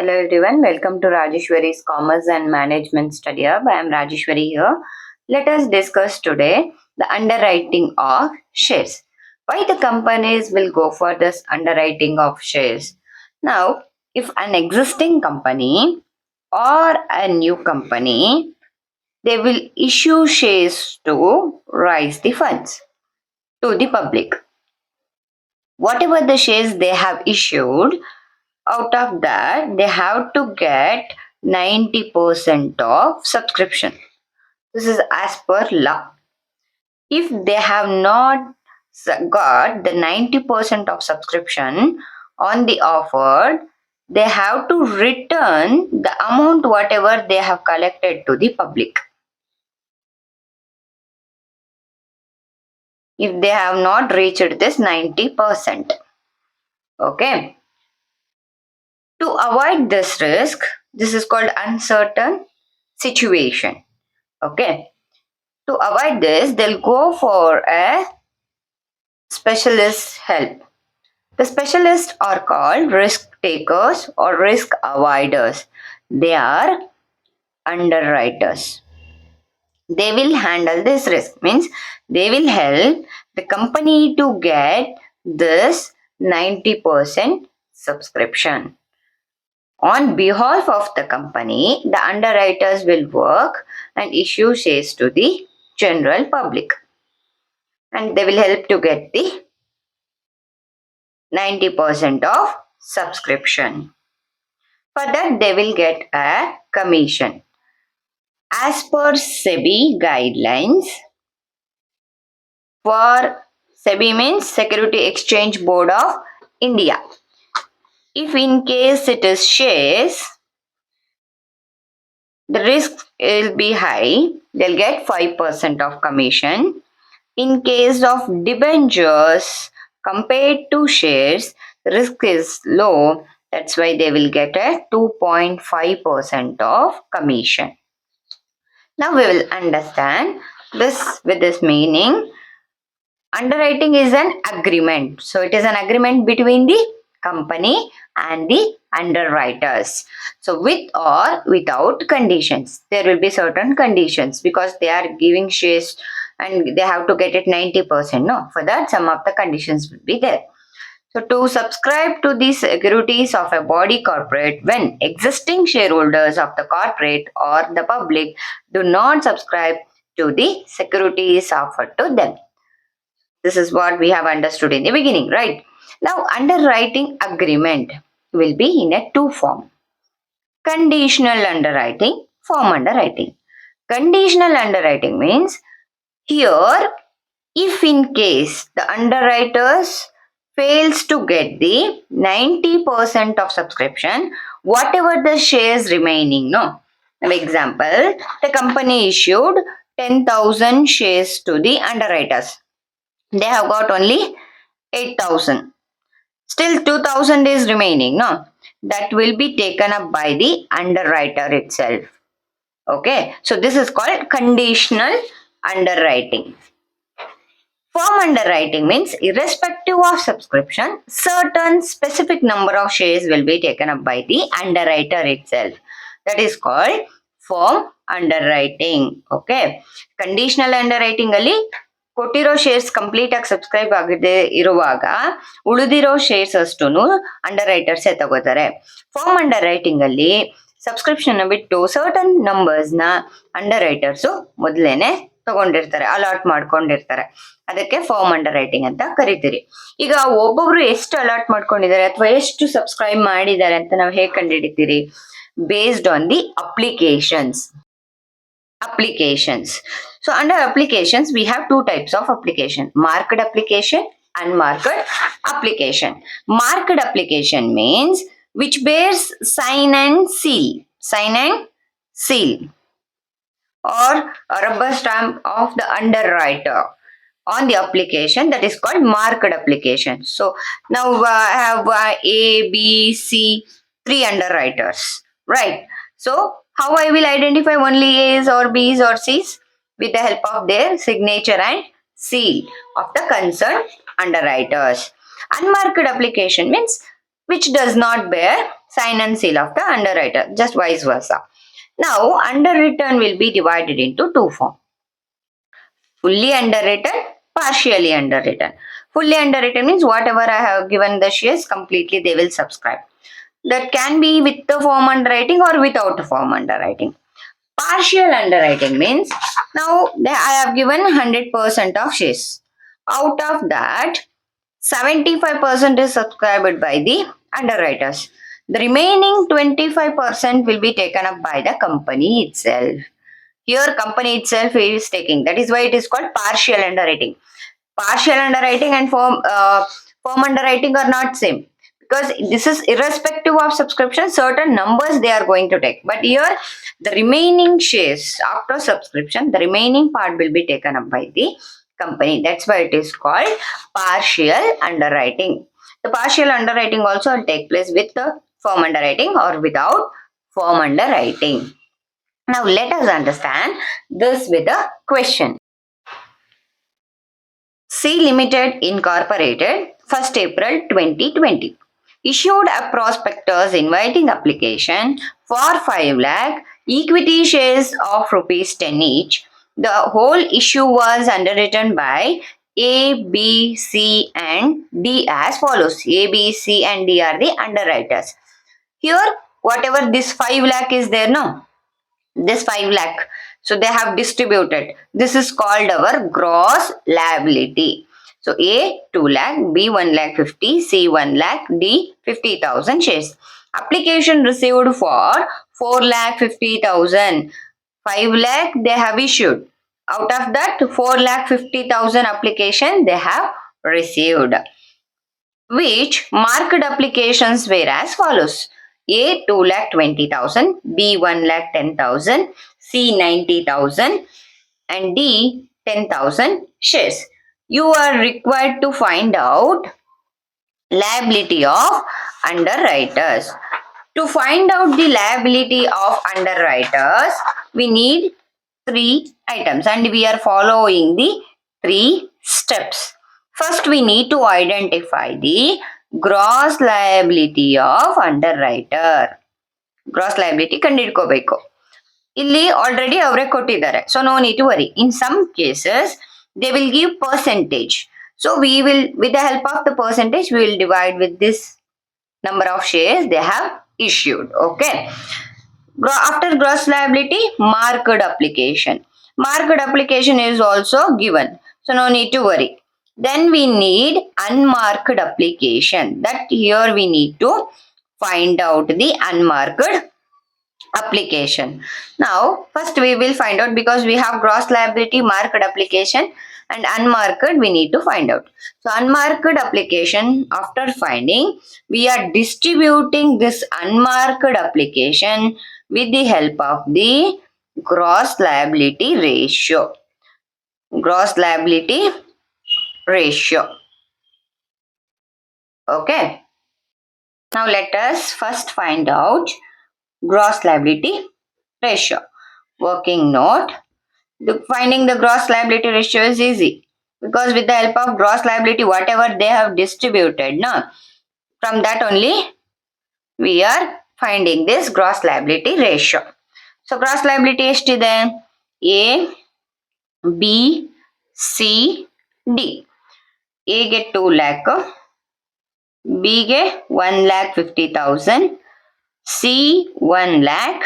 Hello everyone, welcome to Rajeshwari's Commerce and Management Study Hub. I am Rajeshwari here. Let us discuss today the underwriting of shares. Why the companies will go for this underwriting of shares? Now, if an existing company or a new company, they will issue shares to raise the funds to the public. Whatever the shares they have issued, out of that they have to get 90% of subscription. This is as per law. If they have not got the 90% of subscription on the offer, they have to return the amount whatever they have collected to the public. If they have not reached this 90%. Okay. To avoid this risk, this is called uncertain situation. Okay. To avoid this, they'll go for a specialist help. The specialists are called risk takers or risk avoiders. They are underwriters. They will handle this risk, means they will help the company to get this 90% subscription. On behalf of the company, the underwriters will work and issue shares to the general public. And they will help to get the 90% of subscription. For that, they will get a commission. As per SEBI guidelines, for SEBI means Security Exchange Board of India. If in case it is shares, the risk will be high. They'll get 5% of commission. In case of debentures, compared to shares, the risk is low. That's why they will get a 2.5% of commission. Now we will understand this with this meaning. Underwriting is an agreement. So it is an agreement between the company and the underwriters. So with or without conditions. There will be certain conditions because they are giving shares and they have to get it 90%. No, for that some of the conditions will be there. So to subscribe to the securities of a body corporate when existing shareholders of the corporate or the public do not subscribe to the securities offered to them. This is what we have understood in the beginning, right? Now, underwriting agreement will be in a two form. Conditional underwriting, form underwriting. Conditional underwriting means here, if in case the underwriters fails to get the 90% of subscription, whatever the shares remaining, no. For example, the company issued 10,000 shares to the underwriters. They have got only 8,000. Still 2,000 is remaining, no? That will be taken up by the underwriter itself. Okay, so this is called conditional underwriting. Form underwriting means irrespective of subscription, certain specific number of shares will be taken up by the underwriter itself. That is called form underwriting. Okay, conditional underwriting ಅಲ್ಲಿ ಕೊಟ್ಟಿರೋ shares complete ಆಗಿ subscribe ಆಗದೆ ಇರುವಾಗ ಉಳಿದಿರೋ shares ಅಷ್ಟುನು under ರೈಟರ್ಸೇ ತಗೋತಾರೆ. Form under writing ಅಲ್ಲಿ subscription ಬಿಟ್ಟು certain numbers ನ ಅಂಡರ್ ರೈಟರ್ಸ್ ಮೊದಲೇನೆ ತಗೊಂಡಿರ್ತಾರೆ, ಅಲಾಟ್ ಮಾಡ್ಕೊಂಡಿರ್ತಾರೆ. ಅದಕ್ಕೆ ಫಾರ್ಮ್ ಅಂಡರ್ ರೈಟಿಂಗ್ ಅಂತ ಕರಿತೀರಿ. ಈಗ ಒಬ್ಬೊಬ್ರು ಎಷ್ಟು ಅಲಾಟ್ ಮಾಡ್ಕೊಂಡಿದ್ದಾರೆ ಅಥವಾ ಎಷ್ಟು ಸಬ್ಸ್ಕ್ರೈಬ್ ಮಾಡಿದ್ದಾರೆ ಅಂತ ನಾವು ಹೇಗೆ ಕಂಡುಹಿಡಿತೀರಿ? Based on the applications. So under applications, we have two types of application: marked application, unmarked application. Marked application means which bears sign and seal, or a rubber stamp of the underwriter on the application. That is called marked application. So now I have A, B, C, three underwriters, right? So how I will identify only A's or B's or C's? With the help of their signature and seal of the concerned underwriters. Unmarked application means which does not bear sign and seal of the underwriter, just vice versa. Now, underwritten will be divided into two forms. Fully underwritten, partially underwritten. Fully underwritten means whatever I have given the shares, completely they will subscribe. That can be with the form underwriting or without the form underwriting. Partial underwriting means now I have given 100% of shares. Out of that, 75% is subscribed by the underwriters. The remaining 25% will be taken up by the company itself. Here company itself is taking. That is why it is called partial underwriting. Partial underwriting and form underwriting are not same, because this is irrespective of subscription, certain numbers they are going to take. But here the remaining shares after subscription, the remaining part will be taken up by the company. That's why it is called partial underwriting. The partial underwriting also will take place with the form underwriting or without form underwriting. Now let us understand this with a question. C Limited Incorporated, 1st April 2020, issued a prospectus inviting application for 5 lakh equity shares of rupees 10 each. The whole issue was underwritten by A, B, C and D as follows. A, B, C and D are the underwriters. Here, whatever this 5 lakh is there, no? This 5 lakh, so they have distributed. This is called our gross liability. So A 2 lakh, B 1 lakh 50, C 1 lakh, D 50,000 shares. Application received for 4 lakh 50,000. 5 lakh they have issued. Out of that, 4 lakh 50,000 application they have received, which marked applications were as follows. A 2 lakh 20,000, B 1 lakh 10,000, C 90,000 and D 10,000 shares. You are required to find out liability of underwriters. To find out the liability of underwriters, we need three items and we are following the three steps. First, we need to identify the gross liability of underwriter. Gross liability ಕಂಡುಹಿಡ್ಕೋಬೇಕು. ಇಲ್ಲಿ already ಅವರೇ ಕೊಟ್ಟಿದ್ದಾರೆ, so no need to worry. In some cases they will give percentage. So we will, with the help of the percentage, we will divide with this number of shares they have issued. Okay. After gross liability, marked application. Marked application is also given, so no need to worry. Then we need unmarked application. That here we need to find out the unmarked application. Now first we will find out, because we have gross liability, marked application and unmarked, we need to find out. So unmarked application, after finding, we are distributing this unmarked application with the help of the gross liability ratio. Gross liability ratio. Okay. Now let us first find out gross liability ratio. Working note. Finding the gross liability ratio is easy, because with the help of gross liability, whatever they have distributed, no, from that only we are finding this gross liability ratio. So gross liability ಎಷ್ಟಿದೆ? A, B, C, D. A ಗೆ 2 lakh, B ಗೆ 1 lakh 50,000, C 1 lakh,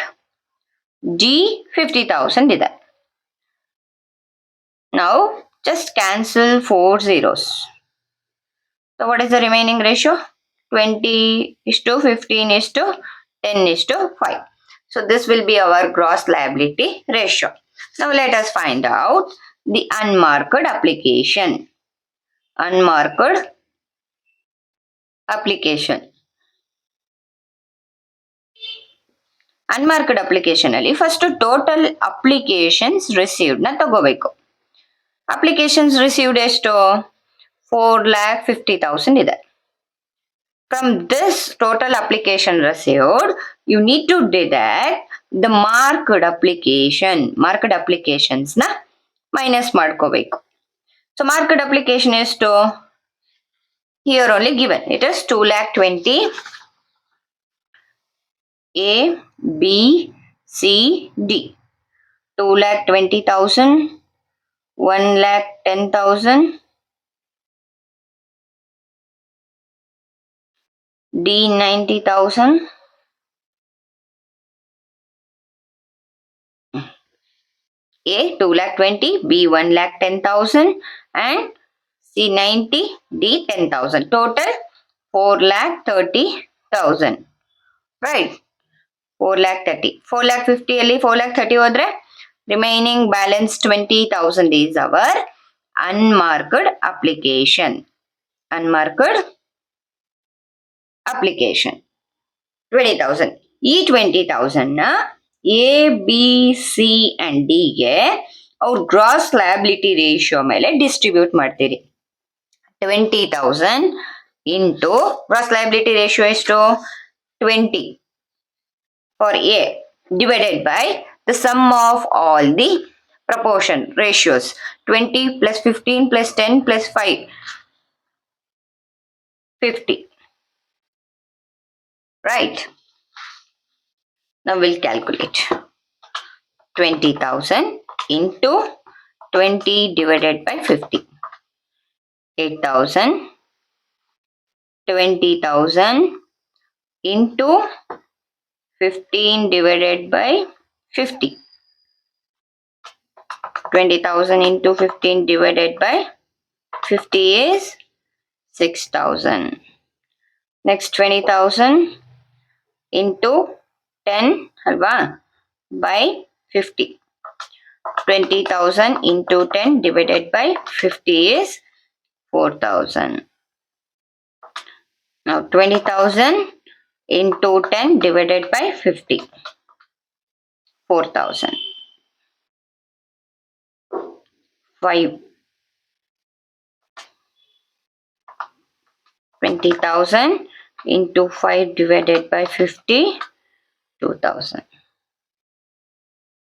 D 50,000 ಇದೆ. Now just cancel 4 zeros. So what is the remaining ratio? 20:15:10:5. So this will be our gross liability ratio. Now let us find out the unmarked application. Unmarked application. Unmarked application ಅಲ್ಲಿ first total applications received ನ ತಗೋಬೇಕು. Applications received ಎಷ್ಟು? 4,50,000 ಇದೆ. From this total application received, you need to deduct the marked application. Marked applications na minus ಮಾಡ್ಕೋಬೇಕು. So marked application ಎಷ್ಟು? Here only given. It is 2,20,000 A, B, C, D. 2,20,000, 1,10,000, D 90,000, A 2,20,000, B 1,10,000, and C 90, D 10,000. Total 4,30,000. Right? 4,30,000. 4,50,000 ಅಲ್ಲಿ 4,30,000 ಹೋದ್ರೆ remaining balance 20,000 is our unmarked application. Unmarked application. 20,000. ಈ 20,000 ನ A B C and D ಗೆ ಅವ್ರ gross liability ratio ಮೇಲೆ distribute ಮಾಡ್ತೀರಿ. 20,000 into gross liability ratio ಎಷ್ಟು 20 for A divided by the sum of all the proportion ratios 20 plus 15 plus 10 plus 5 50. Right? Now we'll calculate 20,000 into 20 divided by 50. 8,000. 20,000 into 15 divided by 50. 20,000 into 15 divided by 50 is 6,000. Next 20,000 into 10 alva by 50. 20,000 into 10 divided by 50 is 4,000. Now 20,000 into 10 divided by 50. 4,000. 5. 20,000 into 5 divided by 50. 2,000.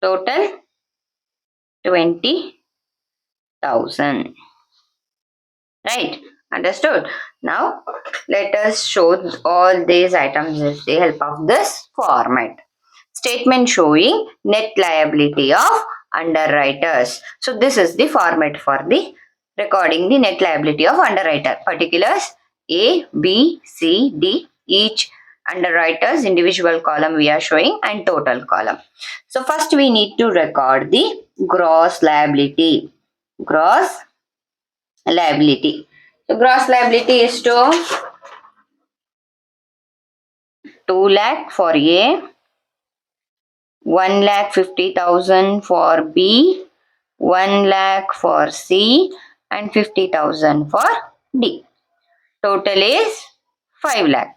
Total 20,000. Right? Understood? Now let us show all these items with the help of this format. Statement showing net liability of underwriters. So this is the format for the recording the net liability of underwriter. Particulars A, B, C, D. Each underwriters individual column we are showing and total column. So first we need to record the gross liability. Gross liability. So gross liability is to 2 lakh for A, 1,50,000 for B, 1 lakh for C, and 50,000 for D. Total is 5 lakh.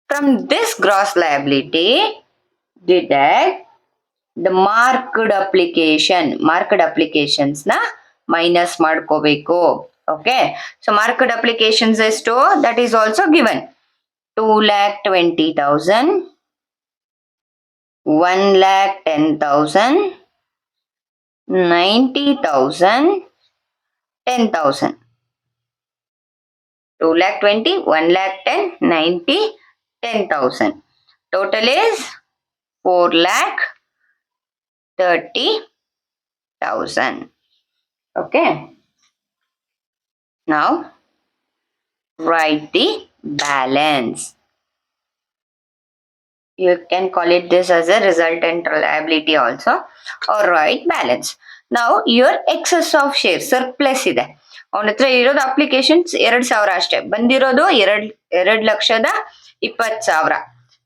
From this gross liability, deduct the marked application. Marked applications na minus ಮಾಡ್ಕೋಬೇಕು. Okay. So marked applications is to that is also given. 2,20,000, 1,10,000, 90,000, 10,000. 2,20,000, 1,10,000, 90, 10,000. Total is 4,30,000. Okay. Now write the balance. You can call it this as a resultant liability also, or write balance. Now your excess of share surplus ಇದೆ. ಅವನ ಹತ್ರ ಇರೋದು applications 2,000 ಅಷ್ಟೇ, ಬಂದಿರೋದು 2,20,000.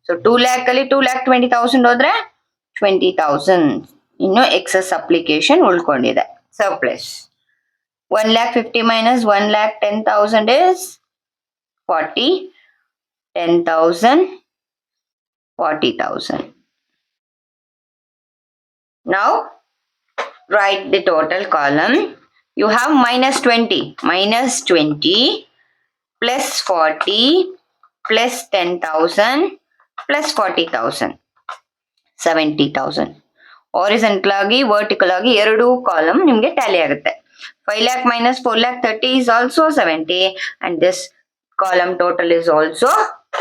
So 2 lakh ಅಲ್ಲಿ 2,20,000 ಹೋದ್ರೆ 20,000 ಇನ್ನು excess application ಉಳ್ಕೊಂಡಿದೆ, surplus. 1,50,000 minus 1,10,000 is 40. 10,000, 40,000. Now write the total column. You have minus 20. Minus 20 plus 40 plus 10,000 plus 40,000. 70,000. Horizontal ಆಗಿ vertical ಆಗಿ ಎರಡು ಕಾಲಮ್ ನಿಮಗೆ ಟ್ಯಾಲಿ ಆಗುತ್ತೆ. 5 lakh minus 4,30,000 is also 70, and this column total is also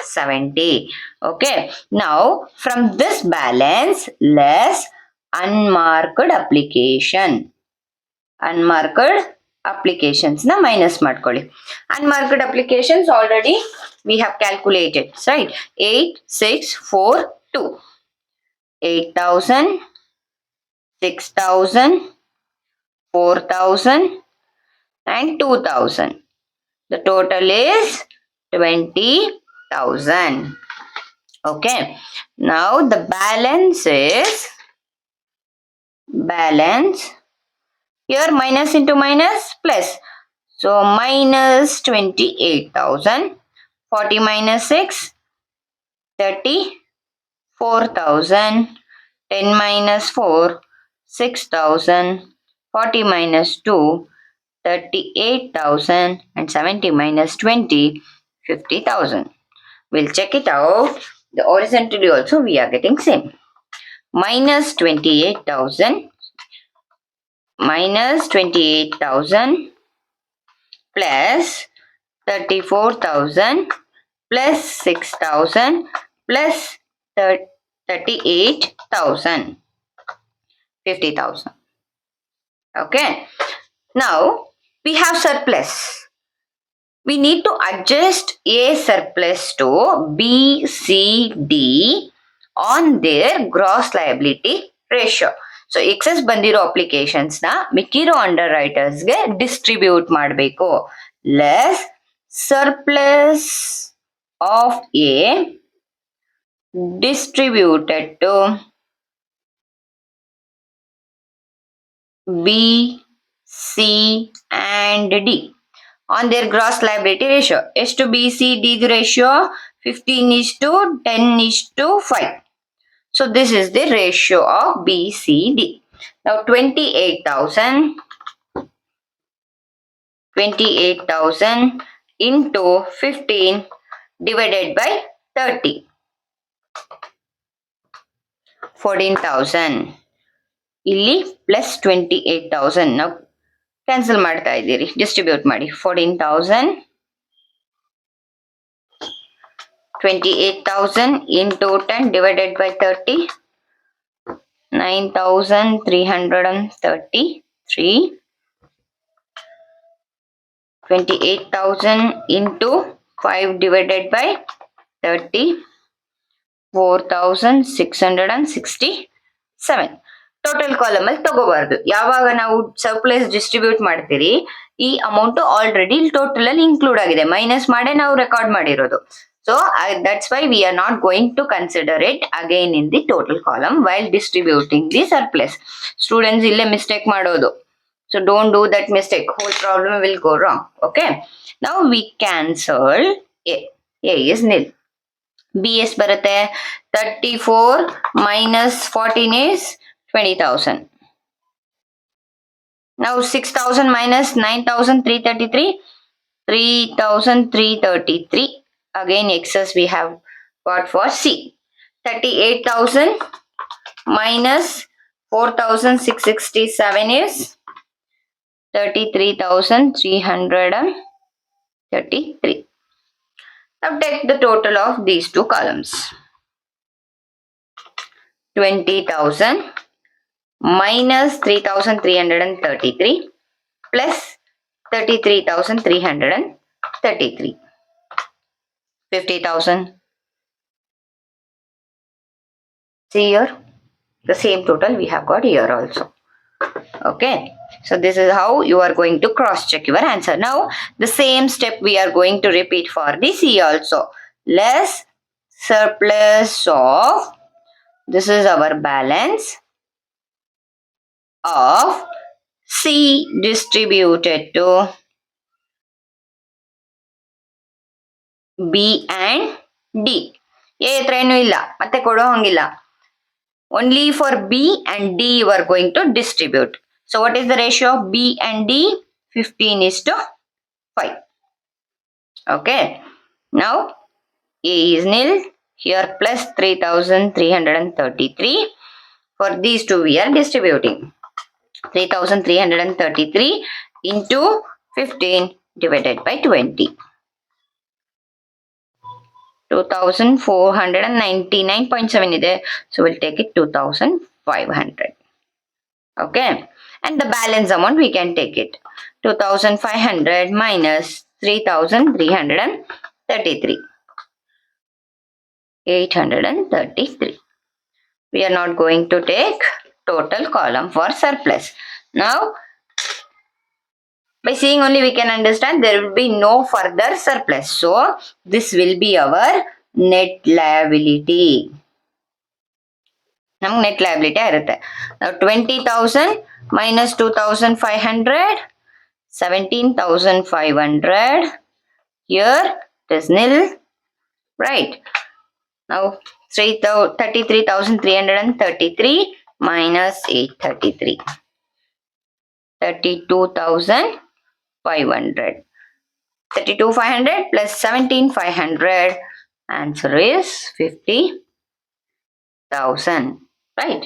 70. Okay. Now, from this balance, less unmarked application. Unmarked applications na minus ಮಾಡ್ಕೊಳ್ಳಿ. Unmarked applications already we have calculated, right? 8, 6, 4, 2. 8,000, 6,000, 4,000 and 2,000. The total is 20,000. Okay. Now the balance is balance. Here minus into minus plus. So minus 28,000. 40 minus 6, 34,000. 10 minus 4, 6,000. 40 minus 2, 38,000. And 70 minus 20, 50,000. We'll check it out. The horizontally also we are getting same. Minus 28,000 minus 28,000 plus 34,000 plus 6,000 plus 38,000. 50,000. Okay. Now we have surplus. We need to adjust A surplus to B, C, D on their gross liability ratio. So excess ಬಂದಿರೋ applications ನ ಮಿಕ್ಕಿರೋ underwriters ಗೆ distribute ಮಾಡಬೇಕು. Less surplus of a distributed to B, C and D on their gross liability ratio. ಎಷ್ಟು B, C, D ratio? 15:10:5. So this is the ratio of B, C, D. Now 28,000 into 15 divided by 30. 14,000. ಇಲ್ಲಿ plus 28,000. Now cancel ಮಾಡ್ತಾ ಇದ್ದೀರಿ, distribute ಮಾಡಿ. 14,000 28,000 into 10 divided by 30, 9,333. 28,000 into 5 divided by 30, 4,667. Total column ಅಲ್ಲಿ ತಗೋಬಾರ್ದು. ಯಾವಾಗ ನಾವು surplus distribute ಮಾಡ್ತೀರಿ, ಈ ಅಮೌಂಟ್ ಆಲ್ರೆಡಿ ಟೋಟಲ್ ಅಲ್ಲಿ ಇನ್ಕ್ಲೂಡ್ ಆಗಿದೆ, ಮೈನಸ್ ಮಾಡೇ ನಾವು ರೆಕಾರ್ಡ್ ಮಾಡಿರೋದು. So that's why we are not going to consider it again in the total column while distributing the surplus. Students ಇಲ್ಲೇ ಮಿಸ್ಟೇಕ್ ಮಾಡೋದು. So don't do that mistake. Whole problem will go wrong. Okay. Now we cancel A. A is nil. B is barate 34 minus 14 is 20,000. Now 6,000 minus 9,333, 3,333. Again excess we have got for C. 38,000 minus 4,667 is 33,333. Now take the total of these two columns. 20,000 minus 3,333 plus 33,333. 50,000. See here, the same total we have got here also. Okay. So this is how you are going to cross check your answer. Now the same step we are going to repeat for the C also. Less surplus of, this is our balance of C distributed to B and D. A ಹತ್ರ ಏನು ಇಲ್ಲ, ಮತ್ತೆ ಕೊಡೋ ಹಂಗಿಲ್ಲ. Only for B and D you are going to distribute. So what is the ratio of B and D? 15:5. Okay. Now A is nil. Here plus 3,333. For these two we are distributing. 3,333 into 15 divided by 20. 2499.7 ಇದೆ. So we'll take it 2500. Okay. And the balance amount we can take it. 2500 minus 3333. 833. We are not going to take total column for surplus. Now, by seeing only we can understand there will be no further surplus. So, this will be our net liability. ನಮ್ಗೆ net liability ಇರುತ್ತೆ. Now, 20,000 minus 2,500, 17,500. Here, it is nil, right? Now, 33,333 minus 833. 32,500. 32,500 plus 17,500. Answer is 50,000. Right?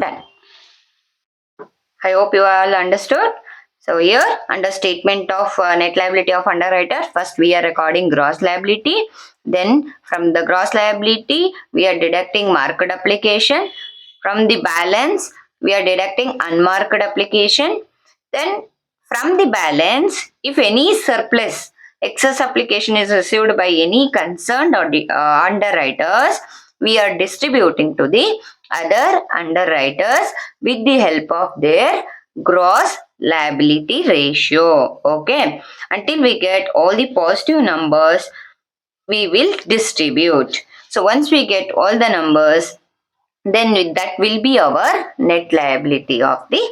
Done. I hope you all understood. So here, under statement of net liability of underwriter, first we are recording gross liability. Then from the gross liability, we are deducting marked application. From the balance, we are deducting unmarked application. Then from the balance, if any surplus, excess application is received by any concerned or underwriters, we are distributing to the other underwriters with the help of their gross liability ratio. Okay. Until we get all the positive numbers, we will distribute. So once we get all the numbers, then that will be our net liability of the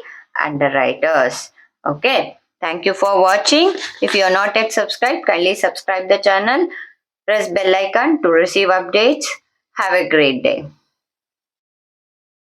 underwriters. Okay. Thank you for watching. If you are not yet subscribed, kindly subscribe the channel. Press bell icon to receive updates. Have a great day.